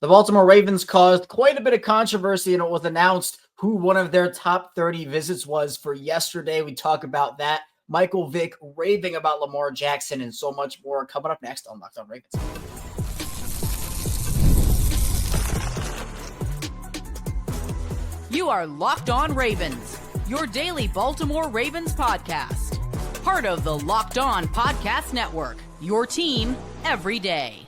The Baltimore Ravens caused quite a bit of controversy, and it was announced who one of their top 30 visits was for yesterday. We talk about that. Michael Vick raving about Lamar Jackson and so much more coming up next on Locked On Ravens. You are Locked On Ravens, your daily Baltimore Ravens podcast. Part of the Locked On Podcast Network, your team every day.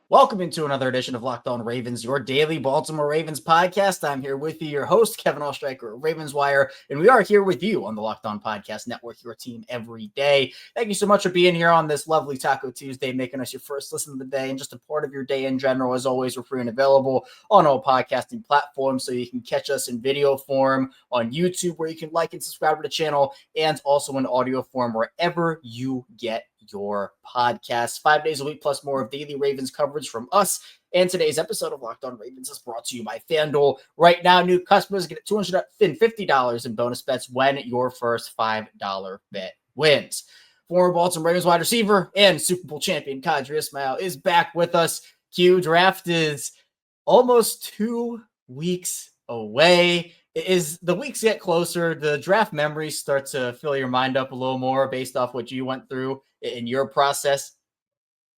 Welcome into another edition of Locked On Ravens, your daily Baltimore Ravens podcast. I'm here with you, your host, Kevin Oestreicher, Ravens Wire, and we are here with you on the Locked On Podcast Network, your team every day. Thank you so much for being here on this lovely Taco Tuesday, making us your first listen of the day and just a part of your day in general. As always, we're free and available on all podcasting platforms, so you can catch us in video form on YouTube, where you can like and subscribe to the channel, and also in audio form wherever you get your podcast. 5 days a week plus more of daily Ravens coverage from us. And today's episode of Locked On Ravens is brought to you by FanDuel. Right now, new customers get $250 in bonus bets when your first $5 bet wins. Former Baltimore Ravens wide receiver and Super Bowl champion Qadry Ismail is back with us. Draft is almost 2 weeks away. As the weeks get closer, the draft memories start to fill your mind up a little more based off what you went through in your process?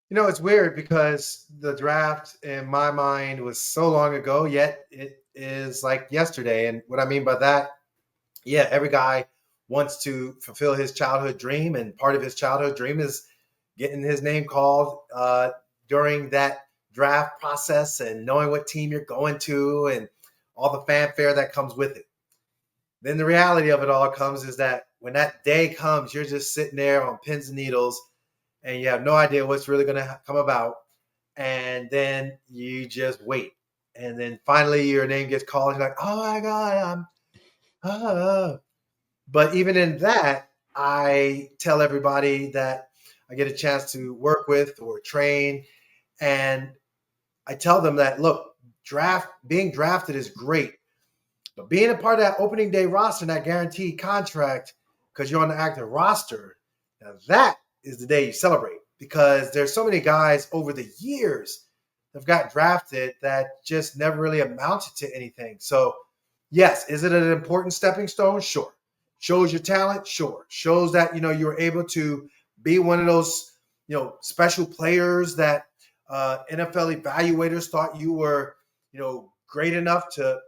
You know, it's weird because the draft in my mind was so long ago, yet it is like yesterday. And what I mean by that, yeah, every guy wants to fulfill his childhood dream. And part of his childhood dream is getting his name called during that draft process and knowing what team you're going to and all the fanfare that comes with it. Then the reality of it all comes is that when that day comes, you're just sitting there on pins and needles and you have no idea what's really going to come about. And then you just wait. And then finally your name gets called and you're like, oh my God, But even in that, I tell everybody that I get a chance to work with or train. And I tell them that, look, being drafted is great. But being a part of that opening day roster and that guaranteed contract, because you're on the active roster, now that is the day you celebrate. Because there's so many guys over the years that have got drafted that just never really amounted to anything. So, yes, is it an important stepping stone? Sure. Shows your talent? Sure. Shows that, you're able to be one of those, special players that NFL evaluators thought you were, great enough to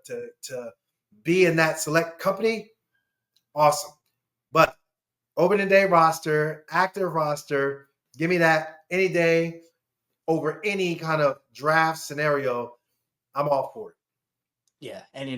be in that select company. Awesome. But opening day roster, active roster, give me that any day over any kind of draft scenario. I'm all for it. Yeah. And,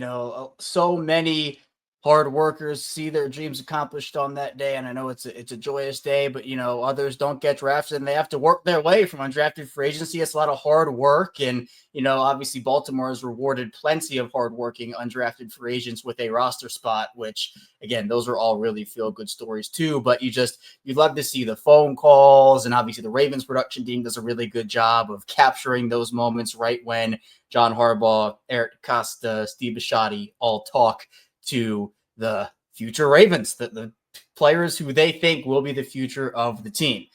so many hard workers see their dreams accomplished on that day. And I know it's a joyous day, but, others don't get drafted and they have to work their way from undrafted free agency. It's a lot of hard work. And, obviously Baltimore has rewarded plenty of hardworking undrafted free agents with a roster spot, which again, those are all really feel good stories too. But you'd love to see the phone calls, and obviously the Ravens production team does a really good job of capturing those moments right when John Harbaugh, Eric Costa, Steve Bisciotti all talk to the future Ravens, the players who they think will be the future of the team.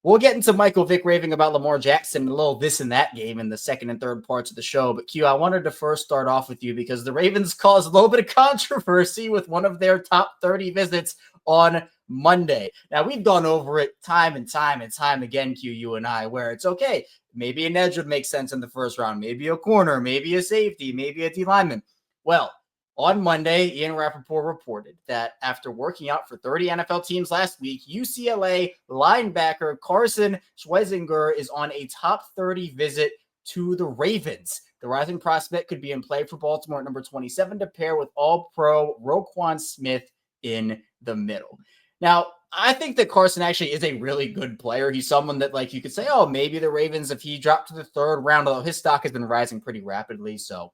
We'll get into Michael Vick raving about Lamar Jackson and a little this and that game in the second and third parts of the show. But Q, I wanted to first start off with you because the Ravens caused a little bit of controversy with one of their top 30 visits on Monday. Now, we've gone over it time and time again, Q, you and I, where it's okay. Maybe an edge would make sense in the first round. Maybe a corner, maybe a safety, maybe a D lineman. Well, on Monday, Ian Rappaport reported that after working out for 30 NFL teams last week, UCLA linebacker Carson Schwezinger is on a top 30 visit to the Ravens. The rising prospect could be in play for Baltimore at number 27 to pair with All-Pro Roquan Smith in the middle. Now, I think that Carson actually is a really good player. He's someone that, you could say, oh, maybe the Ravens, if he dropped to the third round, although his stock has been rising pretty rapidly, so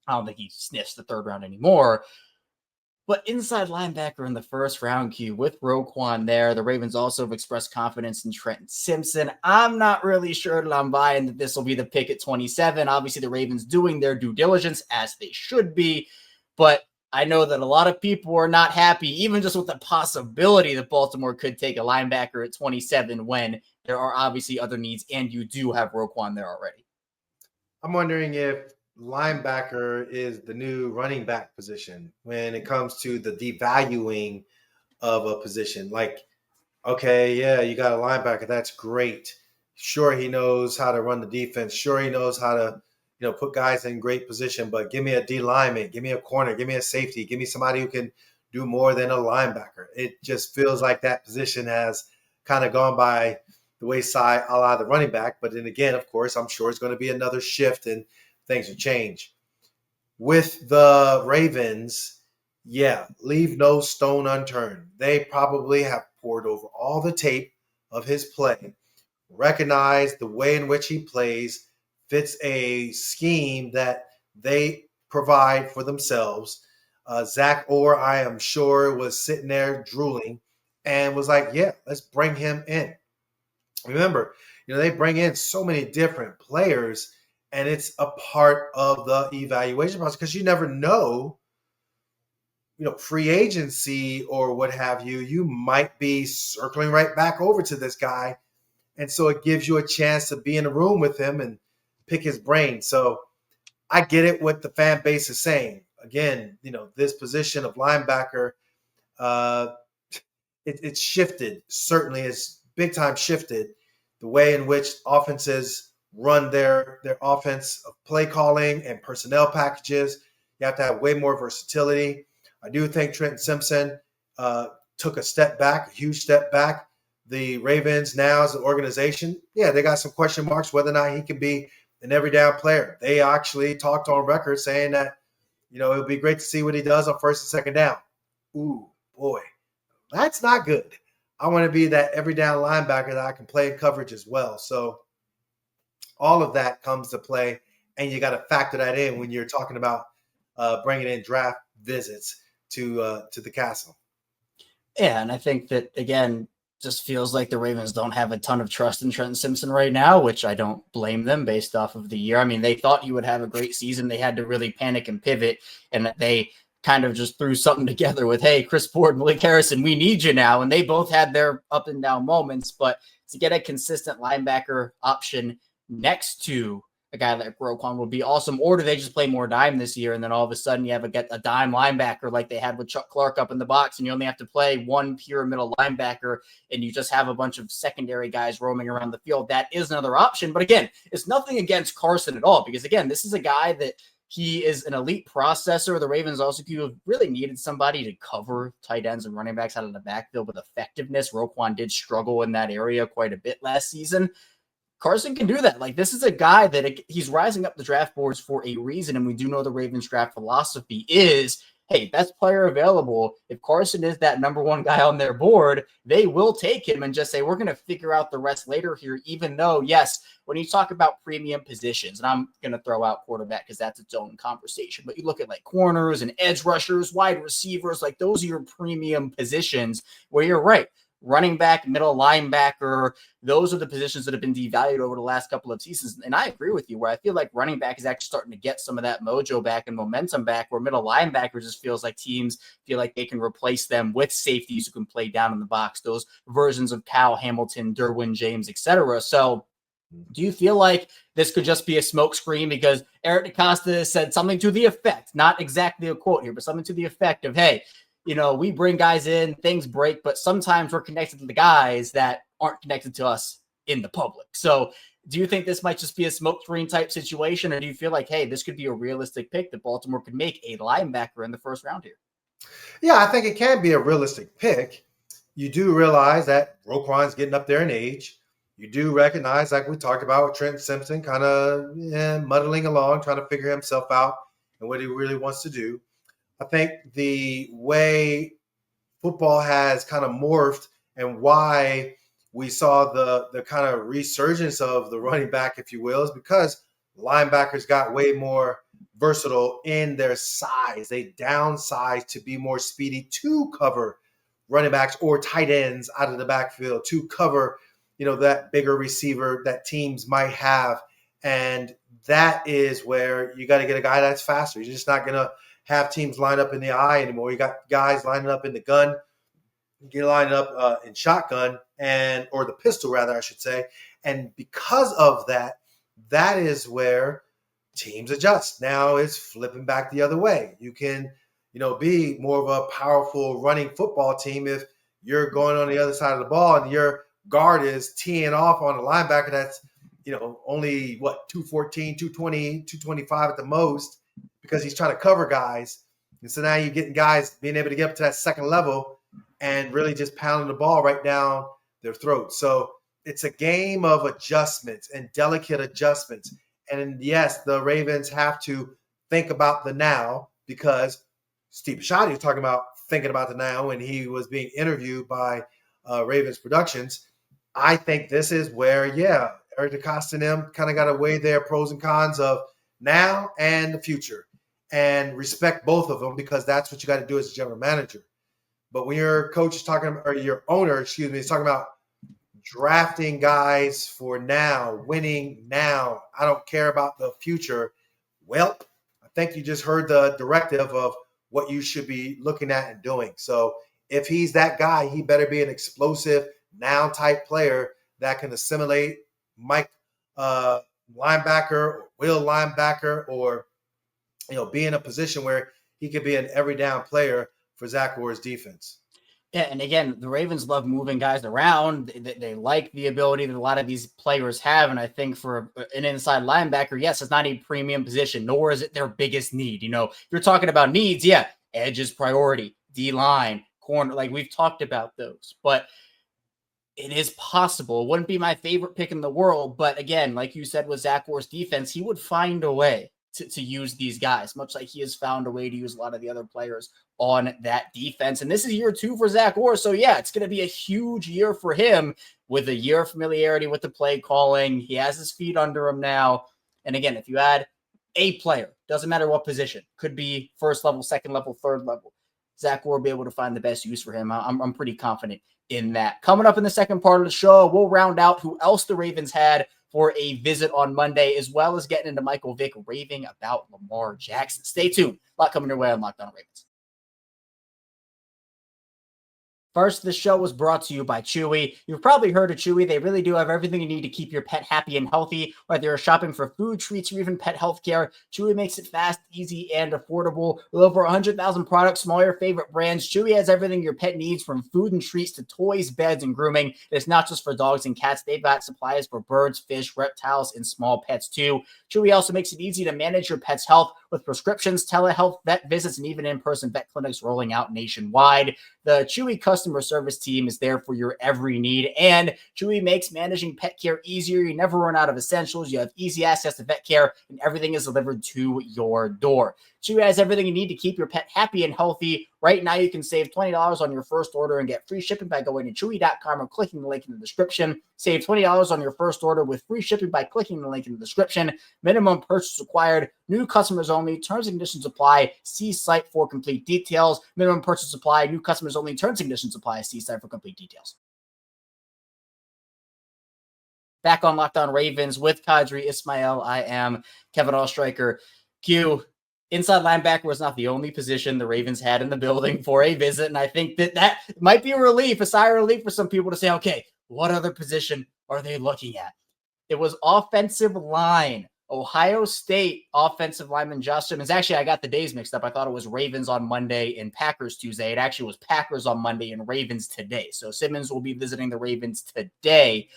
I don't think he sniffs the third round anymore. But inside linebacker in the first round, Q, with Roquan there, the Ravens also have expressed confidence in Trenton Simpson. I'm not really sure that I'm buying that this will be the pick at 27. Obviously, the Ravens doing their due diligence, as they should be. But I know that a lot of people are not happy, even just with the possibility that Baltimore could take a linebacker at 27 when there are obviously other needs, and you do have Roquan there already. I'm wondering if linebacker is the new running back position when it comes to the devaluing of a position. Like, okay, yeah, you got a linebacker. That's great. Sure, he knows how to run the defense. Sure, he knows how to, put guys in great position. But give me a D lineman, give me a corner, give me a safety, give me somebody who can do more than a linebacker. It just feels like that position has kind of gone by the wayside a la the running back. But then again, of course, I'm sure it's going to be another shift and things will change. With the Ravens, yeah, leave no stone unturned. They probably have poured over all the tape of his play, recognize the way in which he plays fits a scheme that they provide for themselves. Zach Orr, I am sure, was sitting there drooling and was like, yeah, let's bring him in. Remember, they bring in so many different players, and it's a part of the evaluation process because you never know, free agency or what have you, you might be circling right back over to this guy. And so it gives you a chance to be in a room with him and pick his brain. So I get it what the fan base is saying. Again, this position of linebacker, it's shifted. Certainly, it's big time shifted the way in which offenses run their offense of play calling and personnel packages. You have to have way more versatility. I do think Trenton Simpson took a step back, a huge step back. The Ravens now as an organization, yeah, they got some question marks whether or not he can be an every down player. They actually talked on record saying that, it would be great to see what he does on first and second down. Ooh, boy, that's not good. I want to be that every down linebacker that I can play in coverage as well. So all of that comes to play, and you got to factor that in when you're talking about bringing in draft visits to the castle. Yeah, and I think that, again, just feels like the Ravens don't have a ton of trust in Trenton Simpson right now, which I don't blame them based off of the year. I mean, they thought he would have a great season. They had to really panic and pivot, and they kind of just threw something together with, hey, Chris Ford, Malik Harrison, we need you now. And they both had their up and down moments, but to get a consistent linebacker option next to a guy like Roquan would be awesome. Or do they just play more dime this year, and then all of a sudden you have a dime linebacker like they had with Chuck Clark up in the box, and you only have to play one pure middle linebacker, and you just have a bunch of secondary guys roaming around the field? That is another option. But again, it's nothing against Carson at all, because again, this is a guy that he is an elite processor. The Ravens also really needed somebody to cover tight ends and running backs out of the backfield with effectiveness. Roquan did struggle in that area quite a bit last season. Carson can do that. Like, this is a guy that he's rising up the draft boards for a reason. And we do know the Ravens draft philosophy is, hey, best player available. If Carson is that number one guy on their board, they will take him and just say, we're going to figure out the rest later here, even though, yes, when you talk about premium positions, and I'm going to throw out quarterback because that's its own conversation, but you look at like corners and edge rushers, wide receivers, like those are your premium positions where you're right. Running back, middle linebacker, those are the positions that have been devalued over the last couple of seasons. And I agree with you where I feel like running back is actually starting to get some of that mojo back and momentum back, where middle linebacker just feels like teams feel like they can replace them with safeties who can play down in the box, those versions of Cal Hamilton, Derwin James, etc. So do you feel like this could just be a smokescreen? Because Eric DeCosta said something to the effect, not exactly a quote here, but something to the effect of, hey, we bring guys in, things break, but sometimes we're connected to the guys that aren't connected to us in the public. So do you think this might just be a smokescreen type situation, or do you feel like, hey, this could be a realistic pick that Baltimore could make a linebacker in the first round here? Yeah, I think it can be a realistic pick. You do realize that Roquan's getting up there in age. You do recognize, like we talked about with Trent Simpson, kind of muddling along, trying to figure himself out and what he really wants to do. I think the way football has kind of morphed and why we saw the kind of resurgence of the running back, if you will, is because linebackers got way more versatile in their size. They downsized to be more speedy to cover running backs or tight ends out of the backfield, to cover, that bigger receiver that teams might have. And that is where you got to get a guy that's faster. You're just not going to have teams line up in the eye anymore. You got guys lining up in the gun, you line up in shotgun or the pistol rather, I should say. And because of that, that is where teams adjust. Now it's flipping back the other way. You can, be more of a powerful running football team if you're going on the other side of the ball and your guard is teeing off on a linebacker that's, only 214, 220, 225 at the most because he's trying to cover guys. And so now you're getting guys being able to get up to that second level and really just pounding the ball right down their throats. So it's a game of adjustments and delicate adjustments. And yes, the Ravens have to think about the now because Steve Bisciotti was talking about thinking about the now when he was being interviewed by Ravens Productions. I think this is where, Eric DeCosta and them kind of got to weigh their pros and cons of now and the future and respect both of them because that's what you got to do as a general manager. But when your coach is talking, or your owner, is talking about drafting guys for now, winning now, I don't care about the future. Well, I think you just heard the directive of what you should be looking at and doing. So if he's that guy, he better be an explosive now type player that can assimilate Mike linebacker or Will linebacker or, be in a position where he could be an every down player for Zach Orr's defense. Yeah, and again, the Ravens love moving guys around. They like the ability that a lot of these players have, and I think for an inside linebacker, yes, it's not a premium position, nor is it their biggest need. If you're talking about needs, edge is priority, D-line, corner, like we've talked about those. But it is possible. It wouldn't be my favorite pick in the world, but again, like you said with Zach Orr's defense, he would find a way to use these guys, much like he has found a way to use a lot of the other players on that defense. And this is year 2 for Zach Orr. So it's going to be a huge year for him with a year of familiarity with the play calling. He has his feet under him now. And again, if you add a player, doesn't matter what position, could be first level, second level, third level, Zach Orr will be able to find the best use for him. I'm pretty confident in that. Coming up in the second part of the show, we'll round out who else the Ravens had for a visit on Monday, as well as getting into Michael Vick raving about Lamar Jackson. Stay tuned. A lot coming your way on Locked On Ravens. First, the show was brought to you by Chewy. You've probably heard of Chewy. They really do have everything you need to keep your pet happy and healthy. Whether you're shopping for food, treats, or even pet health care, Chewy makes it fast, easy, and affordable. With over 100,000 products from all your favorite brands, Chewy has everything your pet needs, from food and treats to toys, beds, and grooming. It's not just for dogs and cats. They've got supplies for birds, fish, reptiles, and small pets too. Chewy also makes it easy to manage your pet's health with prescriptions, telehealth, vet visits, and even in-person vet clinics rolling out nationwide. The Chewy customer service team is there for your every need, and Chewy makes managing pet care easier. You never run out of essentials. You have easy access to vet care, and everything is delivered to your door. Chewy has everything you need to keep your pet happy and healthy. Right now, you can save $20 on your first order and get free shipping by going to chewy.com or clicking the link in the description. Save $20 on your first order with free shipping by clicking the link in the description. Minimum purchase required. New customers only. Terms and conditions apply. See site for complete details. Minimum purchase apply. New customers only. Terms and conditions apply. See site for complete details. Back on Locked On Ravens with Qadry Ismail. I am Kevin Oestreicher. Q. Inside linebacker was not the only position the Ravens had in the building for a visit, and I think that might be a relief, a sigh of relief for some people to say, okay, what other position are they looking at? It was offensive line. Ohio State offensive lineman Josh Simmons. Actually, I got the days mixed up. I thought it was Ravens on Monday and Packers Tuesday. It actually was Packers on Monday and Ravens today. So Simmons will be visiting the Ravens today.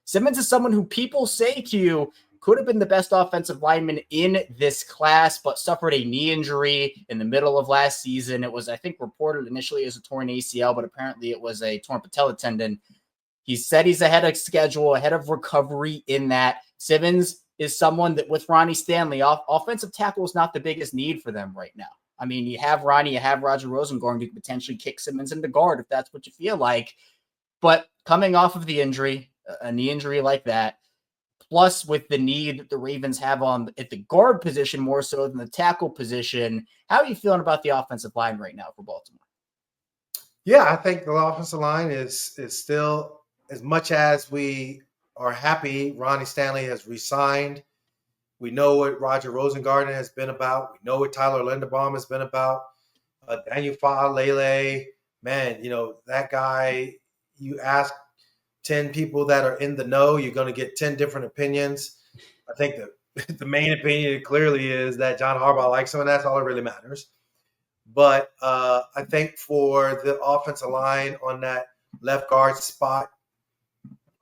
Simmons is someone who people say to you could have been the best offensive lineman in this class, but suffered a knee injury in the middle of last season. It was, I think, reported initially as a torn ACL, but apparently it was a torn patella tendon. He said he's ahead of schedule, ahead of recovery in that. Simmons is someone that with Ronnie Stanley, offensive tackle is not the biggest need for them right now. I mean, you have Ronnie, you have Roger Rosengorn, you could potentially kick Simmons into guard if that's what you feel like. But coming off of the injury, a knee injury like that, plus with the need that the Ravens have at the guard position more so than the tackle position, how are you feeling about the offensive line right now for Baltimore? Yeah, I think the offensive line is still, as much as we are happy Ronnie Stanley has resigned. We know what Roger Rosengarten has been about. We know what Tyler Linderbaum has been about. Daniel Faalele, man, that guy, you ask 10 people that are in the know, you're going to get 10 different opinions. I think the the main opinion clearly is that John Harbaugh likes him, and that's all that really matters. But I think for the offensive line on that left guard spot,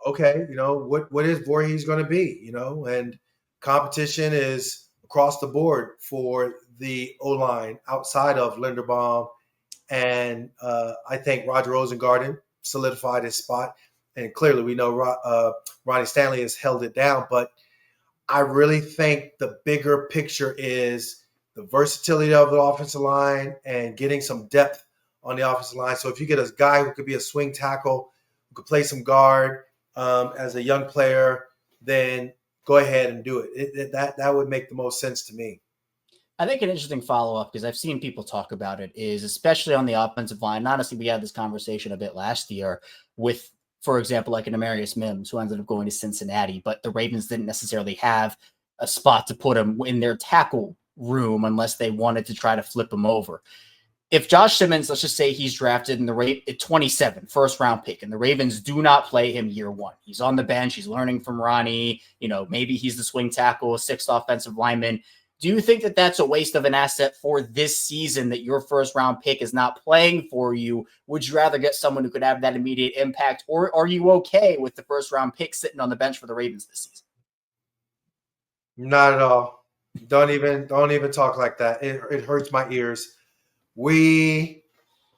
okay, what is Voorhees going to be? And competition is across the board for the O-line outside of Linderbaum. And I think Roger Rosengarten solidified his spot. And clearly we know Ronnie Stanley has held it down. But I really think the bigger picture is the versatility of the offensive line and getting some depth on the offensive line. So if you get a guy who could be a swing tackle, who could play some guard as a young player, then go ahead and do it. That would make the most sense to me. I think an interesting follow-up, because I've seen people talk about it, is especially on the offensive line. Honestly, we had this conversation a bit last year with, for example, like an Amarius Mims, who ended up going to Cincinnati, but the Ravens didn't necessarily have a spot to put him in their tackle room unless they wanted to try to flip him over. If Josh Simmons, let's just say he's drafted in the at 27, first-round pick, and the Ravens do not play him year one. He's on the bench. He's learning from Ronnie. Maybe he's the swing tackle, sixth offensive lineman. Do you think that that's a waste of an asset for this season, that your first-round pick is not playing for you? Would you rather get someone who could have that immediate impact, or are you okay with the first-round pick sitting on the bench for the Ravens this season? Not at all. Don't even talk like that. It hurts my ears. We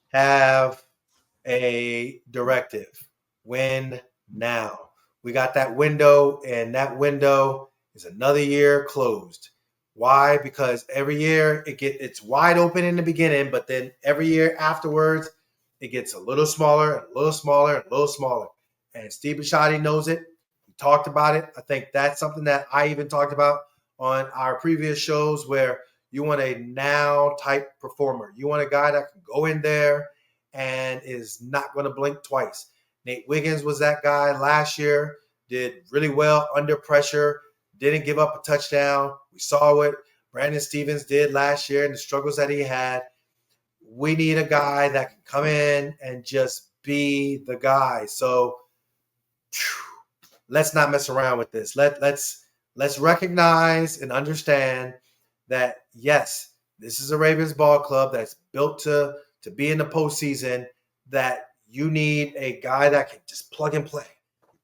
have a directive. Win now. We got that window, and that window is another year closed. Why? Because every year it's wide open in the beginning, but then every year afterwards, it gets a little smaller, and a little smaller, and a little smaller. And Steve Bisciotti knows it. We talked about it. I think that's something that I even talked about on our previous shows, where you want a now type performer. You want a guy that can go in there and is not going to blink twice. Nate Wiggins was that guy last year, did really well under pressure, didn't give up a touchdown. We saw what Brandon Stevens did last year and the struggles that he had. We need a guy that can come in and just be the guy. So let's not mess around with this. Let's recognize and understand that, yes, this is a Ravens ball club that's built to be in the postseason, that you need a guy that can just plug and play.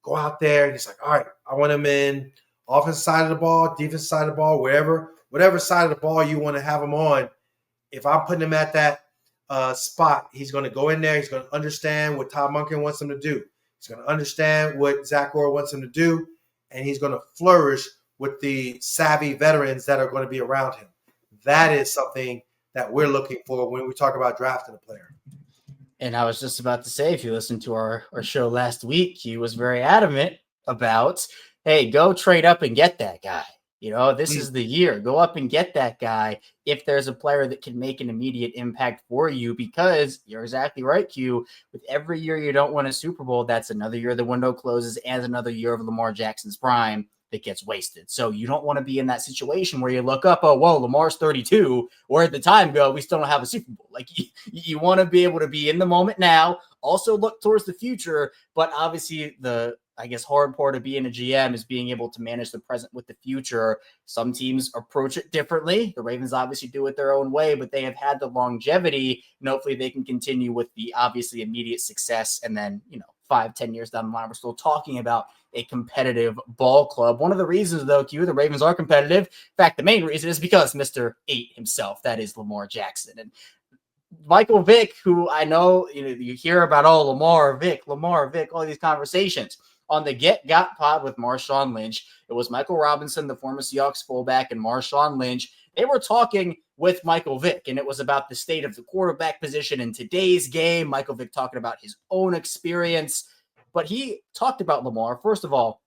Go out there and he's like, all right, I want him in offensive side of the ball, defensive side of the ball, whatever side of the ball you want to have him on. If I'm putting him at that spot, he's going to go in there. He's going to understand what Todd Monken wants him to do. He's going to understand what Zach Orr wants him to do, and he's going to flourish with the savvy veterans that are going to be around him. That is something that we're looking for when we talk about drafting a player. And I was just about to say, if you listened to our show last week, he was very adamant about, hey, go trade up and get that guy. This is the year. Go up and get that guy if there's a player that can make an immediate impact for you, because you're exactly right, Q. With every year you don't win a Super Bowl, that's another year the window closes and another year of Lamar Jackson's prime that gets wasted. So you don't want to be in that situation where you look up, oh, whoa, Lamar's 32, or at the time go, we still don't have a Super Bowl. Like, you want to be able to be in the moment now, also look towards the future, but obviously the hard part of being a GM is being able to manage the present with the future. Some teams approach it differently. The Ravens obviously do it their own way, but they have had the longevity, and hopefully they can continue with the obviously immediate success. And then, 5-10 years down the line, we're still talking about a competitive ball club. One of the reasons, though, Q, the Ravens are competitive. In fact, the main reason is because Mr. 8 himself, that is Lamar Jackson. And Michael Vick, who I know, you hear about, Lamar Vick, all these conversations. On the Get Got pod with Marshawn Lynch, it was Michael Robinson, the former Seahawks fullback, and Marshawn Lynch. They were talking with Michael Vick, and it was about the state of the quarterback position in today's game. Michael Vick talking about his own experience, but he talked about Lamar. First of all,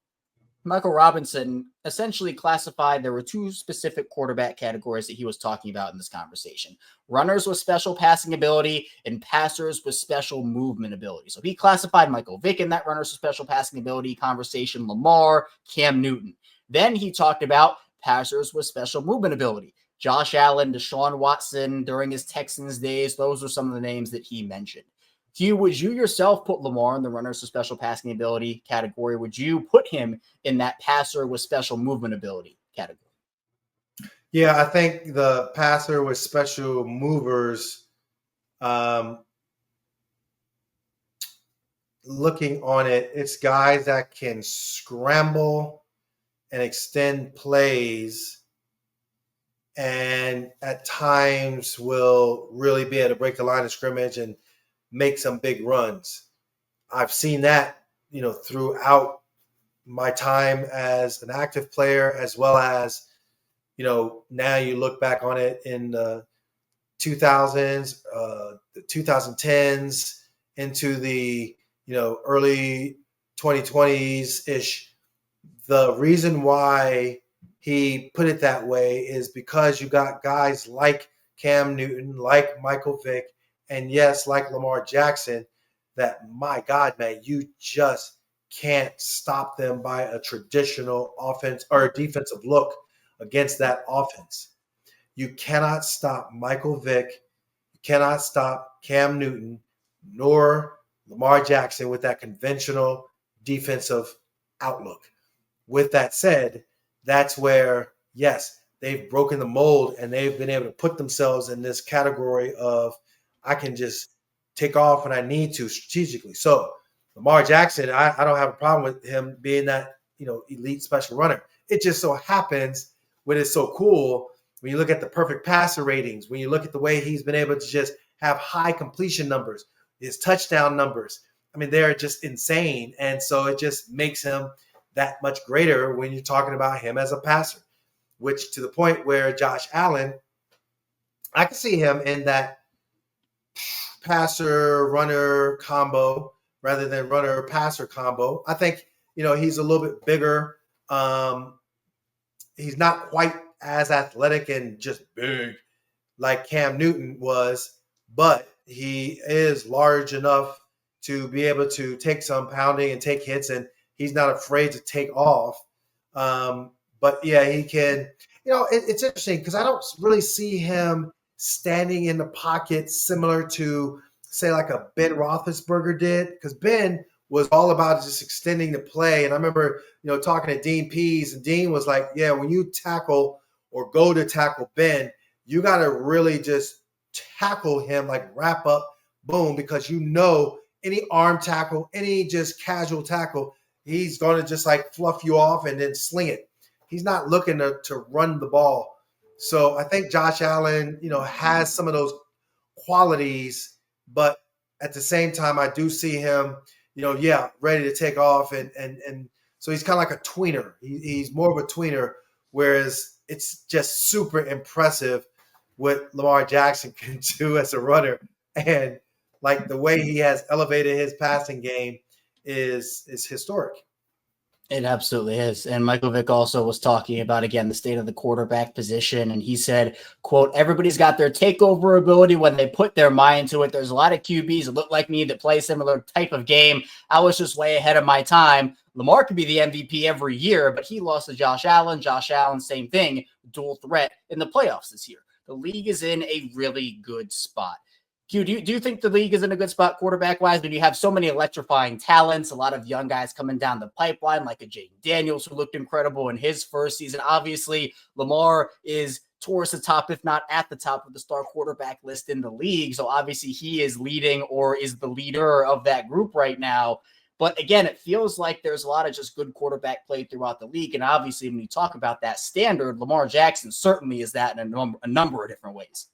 Michael Robinson essentially classified, there were two specific quarterback categories that he was talking about in this conversation. Runners with special passing ability and passers with special movement ability. So he classified Michael Vick in that runners with special passing ability conversation, Lamar, Cam Newton. Then he talked about passers with special movement ability. Josh Allen, Deshaun Watson during his Texans days. Those are some of the names that he mentioned. Would you yourself put Lamar in the runners with special passing ability category? Would you put him in that passer with special movement ability category? Yeah, I think the passer with special movers, looking on it, it's guys that can scramble and extend plays and at times will really be able to break the line of scrimmage and make some big runs. I've seen that, throughout my time as an active player, as well as, now you look back on it in the 2000s, the 2010s, into the, early 2020s ish. The reason why he put it that way is because you got guys like Cam Newton, like Michael Vick, and yes, like Lamar Jackson, that, my God, man, you just can't stop them by a traditional offense or defensive look against that offense. You cannot stop Michael Vick. You cannot stop Cam Newton, nor Lamar Jackson with that conventional defensive outlook. With that said, that's where, yes, they've broken the mold and they've been able to put themselves in this category of, I can just take off when I need to strategically. So Lamar Jackson, I don't have a problem with him being that, elite special runner. It just so happens what is so cool when you look at the perfect passer ratings, when you look at the way he's been able to just have high completion numbers, his touchdown numbers, I mean, they're just insane. And so it just makes him that much greater when you're talking about him as a passer, which to the point where Josh Allen, I can see him in that passer-runner combo rather than runner-passer combo. I think, he's a little bit bigger. He's not quite as athletic and just big like Cam Newton was, but he is large enough to be able to take some pounding and take hits, and he's not afraid to take off. But yeah, he can, it's interesting because I don't really see him standing in the pocket similar to, say, like a Ben Roethlisberger did, because Ben was all about just extending the play. And I remember, talking to Dean Pease, and Dean was like, yeah, when you tackle or go to tackle Ben, you got to really just tackle him, like wrap up, boom, because any arm tackle, any just casual tackle, he's going to just like fluff you off and then sling it. He's not looking to run the ball. So I think Josh Allen, has some of those qualities, but at the same time, I do see him, ready to take off. And so he's kind of like a tweener. He's more of a tweener, whereas it's just super impressive what Lamar Jackson can do as a runner. And like the way he has elevated his passing game is historic. It absolutely is. And Michael Vick also was talking about, again, the state of the quarterback position. And he said, quote, everybody's got their takeover ability when they put their mind to it. There's a lot of QBs that look like me that play a similar type of game. I was just way ahead of my time. Lamar could be the MVP every year, but he lost to Josh Allen. Josh Allen, same thing, dual threat in the playoffs this year. The league is in a really good spot. Q, do you think the league is in a good spot quarterback-wise? When you have so many electrifying talents, a lot of young guys coming down the pipeline, like a Jaden Daniels who looked incredible in his first season. Obviously, Lamar is towards the top, if not at the top of the star quarterback list in the league. So obviously he is leading or is the leader of that group right now. But again, it feels like there's a lot of just good quarterback play throughout the league. And obviously when you talk about that standard, Lamar Jackson certainly is that in a number of different ways.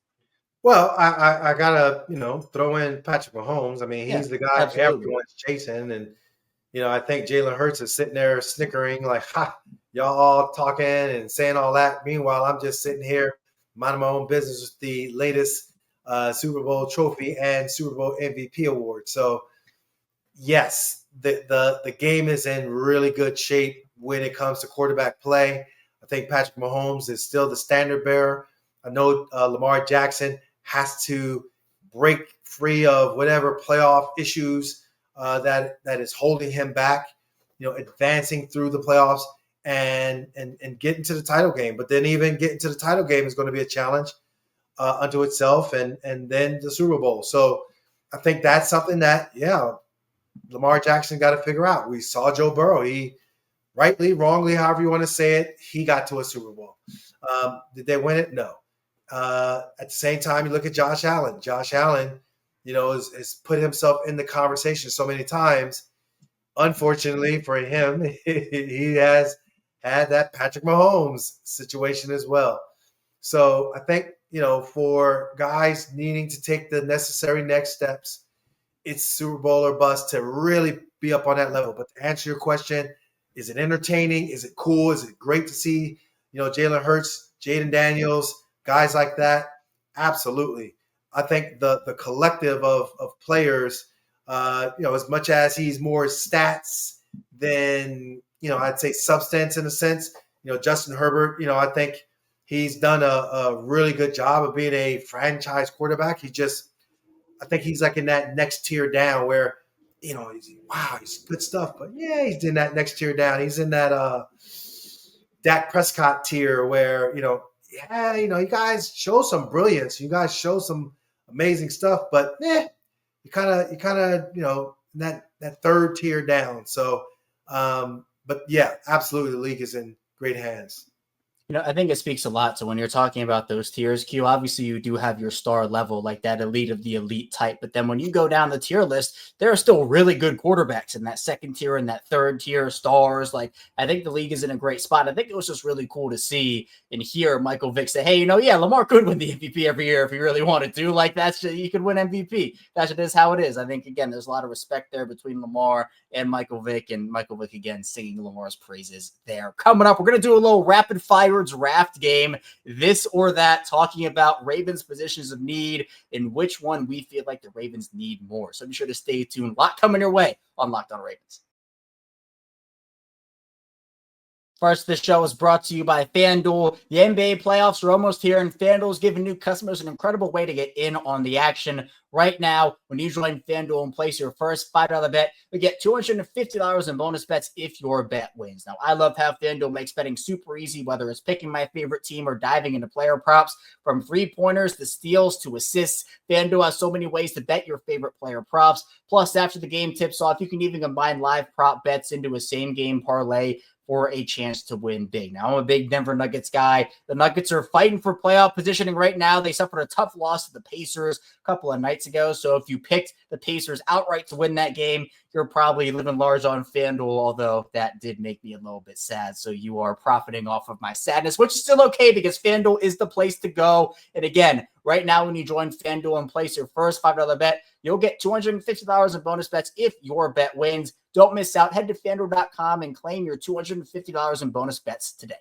Well, I gotta, throw in Patrick Mahomes. I mean, he's the guy absolutely. everyone's chasing. And, I think Jalen Hurts is sitting there snickering like, ha, y'all all talking and saying all that. Meanwhile, I'm just sitting here minding my own business with the latest Super Bowl trophy and Super Bowl MVP award. So, yes, the game is in really good shape when it comes to quarterback play. I think Patrick Mahomes is still the standard bearer. I know Lamar Jackson has to break free of whatever playoff issues that is holding him back, advancing through the playoffs and getting to the title game. But then even getting to the title game is going to be a challenge unto itself, and then the Super Bowl. So I think that's something that, Lamar Jackson got to figure out. We saw Joe Burrow. He rightly, wrongly, however you want to say it, he got to a Super Bowl. Did they win it? No. At the same time, you look at Josh Allen. Josh Allen, has put himself in the conversation so many times. Unfortunately for him, he has had that Patrick Mahomes situation as well. So I think, for guys needing to take the necessary next steps, it's Super Bowl or bust to really be up on that level. But to answer your question, is it entertaining? Is it cool? Is it great to see, Jalen Hurts, Jaden Daniels, guys like that? Absolutely. I think the collective of players, as much as he's more stats than, I'd say substance in a sense, Justin Herbert, I think he's done a really good job of being a franchise quarterback. I think he's like in that next tier down where, he's good stuff. But yeah, he's in that next tier down. He's in that Dak Prescott tier where, you guys show some brilliance. You guys show some amazing stuff, but you kind of, that third tier down. So, but yeah, absolutely, the league is in great hands. I think it speaks a lot. So when you're talking about those tiers, Q, obviously you do have your star level, like that elite of the elite type. But then when you go down the tier list, there are still really good quarterbacks in that second tier and that third tier stars. Like, I think the league is in a great spot. I think it was just really cool to see and hear Michael Vick say, hey, Lamar could win the MVP every year if he really wanted to. Like, that's just, you could win MVP. That is how it is. I think, again, there's a lot of respect there between Lamar and Michael Vick, and Michael Vick, again, singing Lamar's praises there. Coming up, we're going to do a little rapid fire draft game, this or that, talking about Ravens positions of need and which one we feel like the Ravens need more. So be sure to stay tuned. A lot coming your way on Locked On Ravens. First, this show is brought to you by FanDuel. The NBA playoffs are almost here, and FanDuel is giving new customers an incredible way to get in on the action. Right now, when you join FanDuel and place your first $5 bet, you get $250 in bonus bets if your bet wins. Now, I love how FanDuel makes betting super easy, whether it's picking my favorite team or diving into player props. From three-pointers to steals to assists, FanDuel has so many ways to bet your favorite player props. Plus, after the game tips off, you can even combine live prop bets into a same-game parlay for a chance to win big. Now, I'm a big Denver Nuggets guy. The Nuggets are fighting for playoff positioning right now. They suffered a tough loss to the Pacers a couple of nights ago. So if you picked the Pacers outright to win that game, you're probably living large on FanDuel, although that did make me a little bit sad. So you are profiting off of my sadness, which is still okay because FanDuel is the place to go. And again, right now, when you join FanDuel and place your first $5 bet, you'll get $250 in bonus bets if your bet wins. Don't miss out. Head to FanDuel.com and claim your $250 in bonus bets today.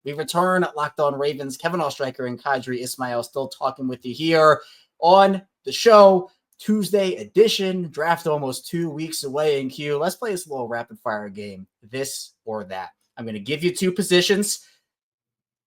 We return Locked On Ravens. Kevin Oestreicher and Qadry Ismail still talking with you here on the show. Tuesday edition. Draft almost 2 weeks away in Q. Let's play this little rapid fire game. This or that. I'm going to give you two positions.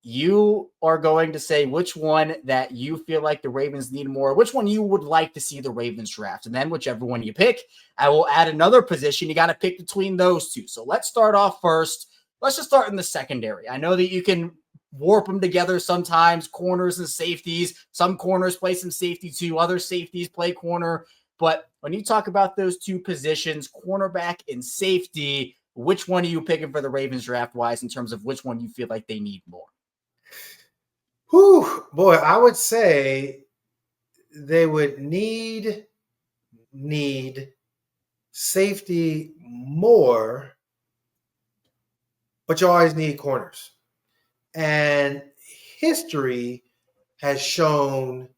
You are going to say which one that you feel like the Ravens need more, which one you would like to see the Ravens draft. And then whichever one you pick, I will add another position. You got to pick between those two. So let's start off first. Let's just start in the secondary. I know that you can warp them together sometimes, corners and safeties. Some corners play some safety too. Other safeties play corner. But when you talk about those two positions, cornerback and safety, which one are you picking for the Ravens draft-wise in terms of which one you feel like they need more? Whew, boy, I would say they would need safety more, but you always need corners. And history has shown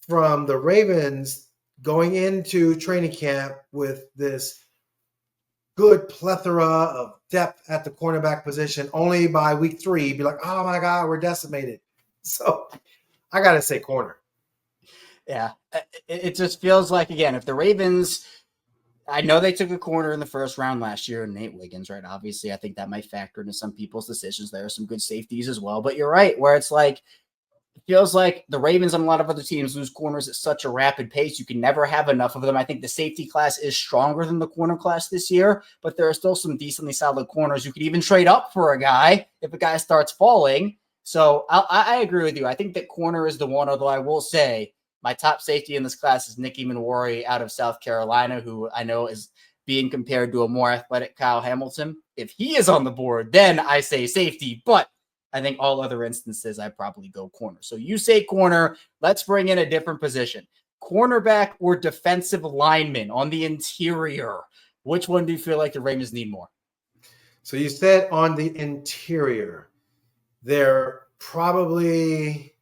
from the Ravens going into training camp with this good plethora of depth at the cornerback position, only by week 3, be like, oh my God, we're decimated. So I got to say corner. Yeah, it just feels like, again, if the Ravens, I know they took a corner in the first round last year, Nate Wiggins, right? Obviously, I think that might factor into some people's decisions. There are some good safeties as well, but you're right, where it's like, it feels like the Ravens and a lot of other teams lose corners at such a rapid pace. You can never have enough of them. I think the safety class is stronger than the corner class this year, but there are still some decently solid corners. You could even trade up for a guy if a guy starts falling. So I agree with you. I think that corner is the one, although I will say my top safety in this class is Nicky Manwari out of South Carolina, who I know is being compared to a more athletic Kyle Hamilton. If he is on the board, then I say safety. But I think all other instances, I probably go corner. So you say corner. Let's bring in a different position. Cornerback or defensive lineman on the interior. Which one do you feel like the Ravens need more? So you said on the interior, they're probably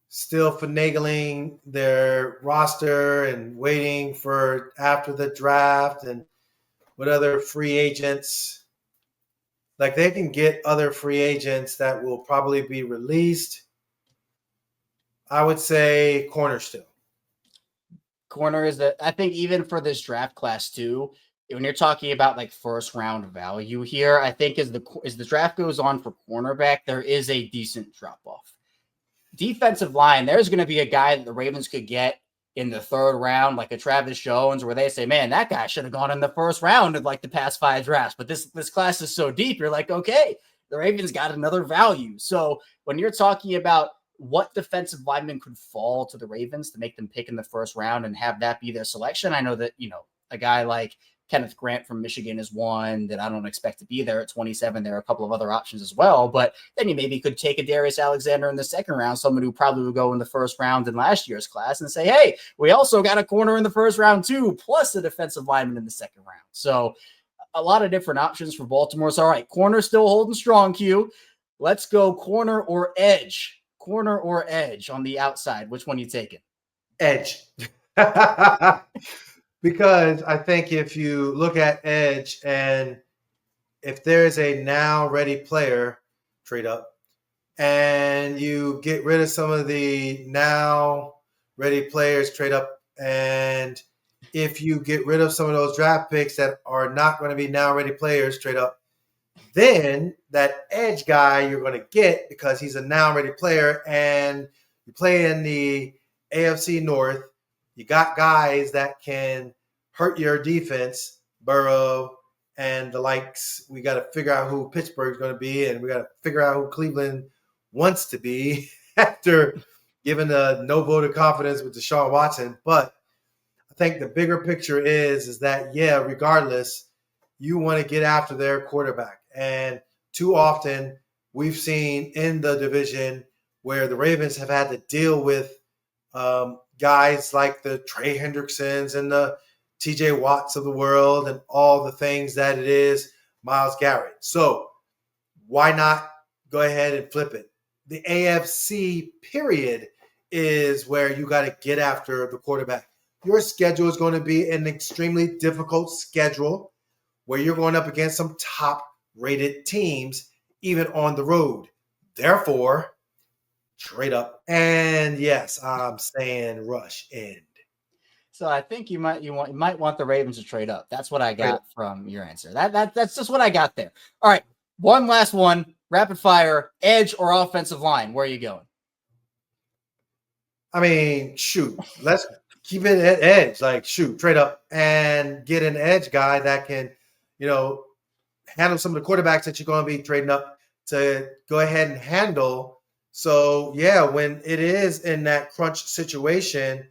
still finagling their roster and waiting for after the draft and what other free agents. Like they can get other free agents that will probably be released. I would say corner still. Corner is I think even for this draft class too, when you're talking about like first round value here, I think as the draft goes on for cornerback, there is a decent drop off. Defensive line, there's going to be a guy that the Ravens could get in the third round, like a Travis Jones, where they say, man, that guy should have gone in the first round of like the past 5 drafts. But this class is so deep, you're like, okay, the Ravens got another value. So when you're talking about what defensive lineman could fall to the Ravens to make them pick in the first round and have that be their selection, I know that, a guy like Kenneth Grant from Michigan is one that I don't expect to be there at 27. There are a couple of other options as well, but then you maybe could take a Darius Alexander in the second round, someone who probably would go in the first round in last year's class, and say, hey, we also got a corner in the first round too, plus a defensive lineman in the second round. So a lot of different options for Baltimore. So all right, corner still holding strong, Q. Let's go corner or edge. Corner or edge on the outside. Which one are you taking? Edge. Because I think if you look at edge and if there's a now ready player, trade up, and you get rid of some of the now ready players, trade up, and if you get rid of some of those draft picks that are not going to be now ready players, trade up, then that edge guy you're going to get because he's a now ready player and you play in the AFC North. You got guys that can hurt your defense, Burrow and the likes. We got to figure out who Pittsburgh's going to be, and we got to figure out who Cleveland wants to be after giving a no vote of confidence with Deshaun Watson. But I think the bigger picture is that, yeah, regardless, you want to get after their quarterback. And too often we've seen in the division where the Ravens have had to deal with guys like the Trey Hendricksons and the TJ Watts of the world and all the things that it is Myles Garrett. So why not go ahead and flip it? The AFC period is where you got to get after the quarterback. Your schedule is going to be an extremely difficult schedule where you're going up against some top-rated teams, even on the road. Therefore, trade up. And yes, I'm saying rush end. So I think you might want the Ravens to trade up. That's what I got from your answer. That's just what I got there. All right, one last one, rapid fire, edge or offensive line. Where are you going? I mean, shoot, let's keep it at edge. Like, shoot, trade up and get an edge guy that can, handle some of the quarterbacks that you're going to be trading up to go ahead and handle. So, yeah, when it is in that crunch situation,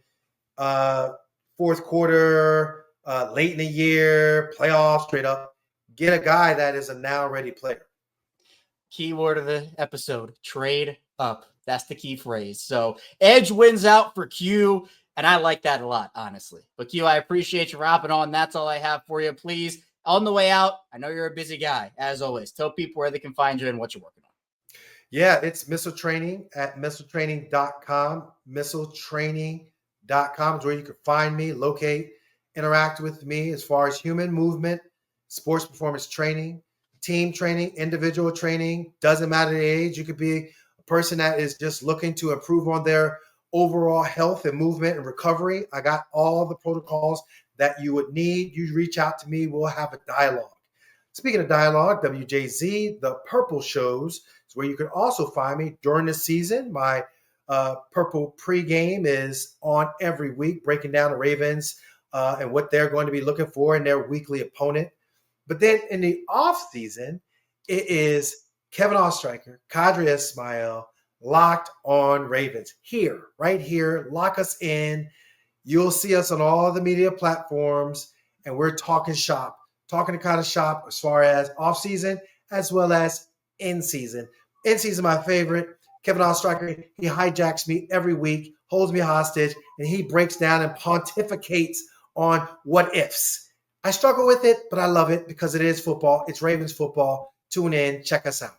fourth quarter, late in the year, playoffs, straight up, get a guy that is a now ready player. Keyword of the episode, trade up. That's the key phrase. So edge wins out for Q, and I like that a lot, honestly. But Q, I appreciate you hopping on. That's all I have for you. Please, on the way out, I know you're a busy guy, as always. Tell people where they can find you and what you're working on. Yeah, it's Missile Training at missiletraining.com. Missiletraining.com is where you can find me, locate, interact with me as far as human movement, sports performance training, team training, individual training. Doesn't matter the age. You could be a person that is just looking to improve on their overall health and movement and recovery. I got all the protocols that you would need. You reach out to me. We'll have a dialogue. Speaking of dialogue, WJZ, the Purple Shows is where you can also find me during the season. My Purple pregame is on every week, breaking down the Ravens and what they're going to be looking for in their weekly opponent. But then in the off season, it is Kevin Oestreicher, Qadry Ismail, Locked on Ravens. Right here, lock us in. You'll see us on all the media platforms, and we're talking the kind of shop as far as off season as well as in season. In season, my favorite, Kevin Oestreicher, he hijacks me every week, holds me hostage, and he breaks down and pontificates on what ifs. I struggle with it, but I love it because it is football. It's Ravens football. Tune in. Check us out.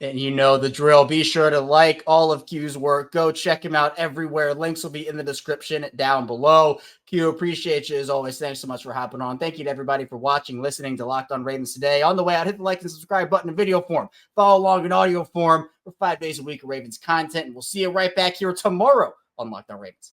And you know the drill. Be sure to like all of Q's work. Go check him out everywhere. Links will be in the description down below. Q, appreciate you as always. Thanks so much for hopping on. Thank you to everybody for watching, listening to Locked On Ravens today. On the way out, hit the like and subscribe button in video form. Follow along in audio form for 5 days a week of Ravens content. And we'll see you right back here tomorrow on Locked On Ravens.